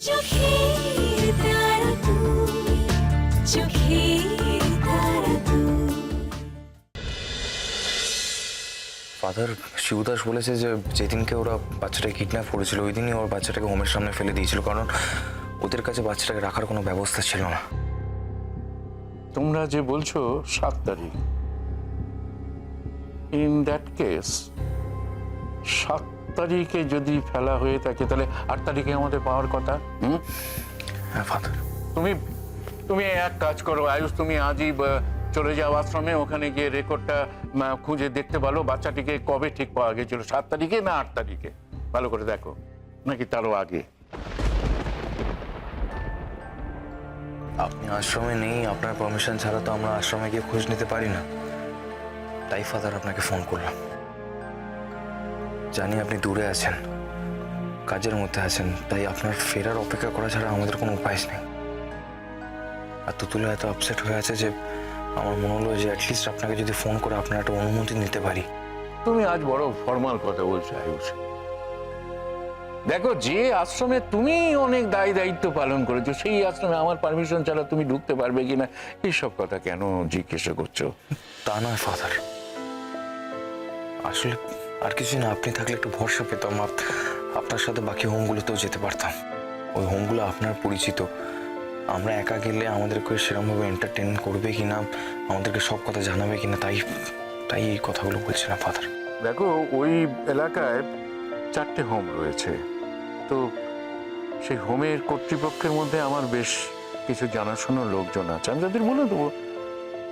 চোখের তারা তুমি, চোখের তারা তুমি। ফাদার, শিবদাস বলেছে যে যেদিনকে ওরা বাচ্চাটাকে কিডন্যাপ করেছিল ওই দিনই ওর বাচ্চাটাকে হোমের সামনে ফেলে দিয়েছিল, কারণ ওদের কাছে বাচ্চাটাকে রাখার কোনো ব্যবস্থা ছিল না। তোমরা যে বলছো 7 তারিখ, ইন দ্যাট কেস 7 তারিখে যদি ফেলা হয়ে থাকে তাহলে 8 তারিখে আমাদের পাওয়ার কথা। হ্যাঁ ফাদার। তুমি তুমি এক কাজ করো আয়ুষ, তুমি আজই চলে যাও আশ্রমে, ওখানে গিয়ে রেকর্ডটা খুঁজে দেখতে পারো বাচ্চাটিকে কবে ঠিক পাওয়া গেছিল, 7 তারিখে না 8 তারিখে, ভালো করে দেখো, নাকি তারও আগে। আপনি আশ্রমে নেই, আপনার পারমিশন ছাড়া তো আমরা আশ্রমে গিয়ে খোঁজ নিতে পারি না। তাই ফাদার আপনাকে ফোন করলাম। জানি আপনি দূরে আছেন, কাজের মধ্যে আছেন, তাই আপনার ফেরার অপেক্ষা করা ছাড়া আমাদের কোনো উপায় নেই। আর তুতুল এত আপসেট হয়ে আছে যে আমার মনে হলো যে অ্যাটলিস্ট আপনাকে যদি ফোন করে আপনার একটা অনুমতি নিতে পারি। তুমি আজ বড় ফর্মাল কথা বলছো আয়ুষ। দেখো, যে আশ্রমে তুমি অনেক দায়িত্ব পালন করেছো সেই আশ্রমে আমার পারমিশন ছাড়া তুমি ঢুকতে পারবে কিনা এইসব কথা কেন জিজ্ঞাসা করছো? তা নয় ফাদার, আসলে আর কিছু না, আপনি থাকলে একটু ভরসা পেতাম, আপনার সাথে বাকি হোমগুলোতেও যেতে পারতাম। ওই হোমগুলো আপনার পরিচিত, আমরা একা গেলে আমাদেরকে সেরকমভাবে এন্টারটেন করবে কিনা, আমাদেরকে সব কথা জানাবে কিনা, তাই এই কথাগুলো বলছিলাম ফাদার। দেখো, ওই এলাকায় 4টে হোম রয়েছে, তো সেই হোমের কর্তৃপক্ষের মধ্যে আমার বেশ কিছু জানাশোনা লোকজন আছে, আমি তাদের বলে দেবো,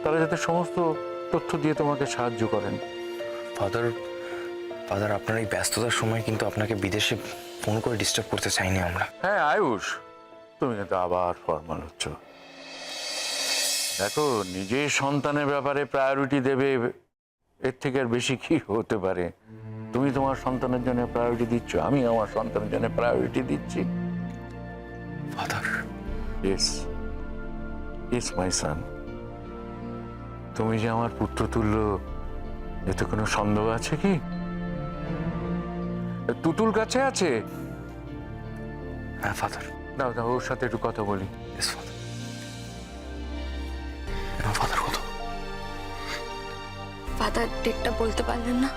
তারা যাতে সমস্ত তথ্য দিয়ে তোমাকে সাহায্য করেন। ফাদার আপনার এই ব্যস্ততার সময় কিন্তু আপনাকে বিদেশে ফোন করে ডিস্টার্ব করতে চাইনি আমরা। হ্যাঁ আয়ুষ, তুমি কিন্তু আবার ফর্মাল হচ্ছ। দেখো, নিজের সন্তানের ব্যাপারে প্রায়োরিটি দেবে, এর থেকে আর বেশি কি হতে পারে? তুমি তোমার সন্তানের জন্য প্রায়োরিটি দিচ্ছ, আমি আমার সন্তানের জন্য প্রায়োরিটি দিচ্ছি। ফাদার, ইয়েস ইয়েস মাই সান, তুমি যে আমার পুত্রতুল্য এতে কোনো সন্দেহ আছে কি? তুতুল কাছে আছে? হ্যাঁ ফাদার। দাও দাও, ওর সাথে একটু কথা বলি। Yes father. না ফাদার, কথা। ফাদার ডেটটা বলতে পারলেন না?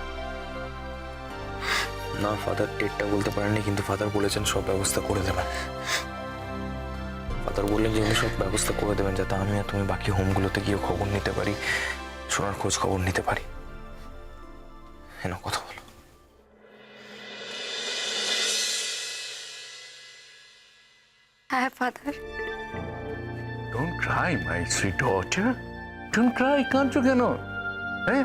না ফাদার, ডেটটা বলতে পারেননি, কিন্তু ফাদার বলেছেন সব ব্যবস্থা করে দেবেন। ফাদার বললেন যে উনি সব ব্যবস্থা করে দেবেন যাতে আমি আর তুমি বাকি হোমগুলোতে গিয়ে খবর নিতে পারি, সোনার খোঁজ খবর নিতে পারি। হ্যাঁ, না কথা বলো। হ্যাঁ father. Don't cry my sweet daughter, don't Cry, কাঁদছো কেন? হ্যাঁ,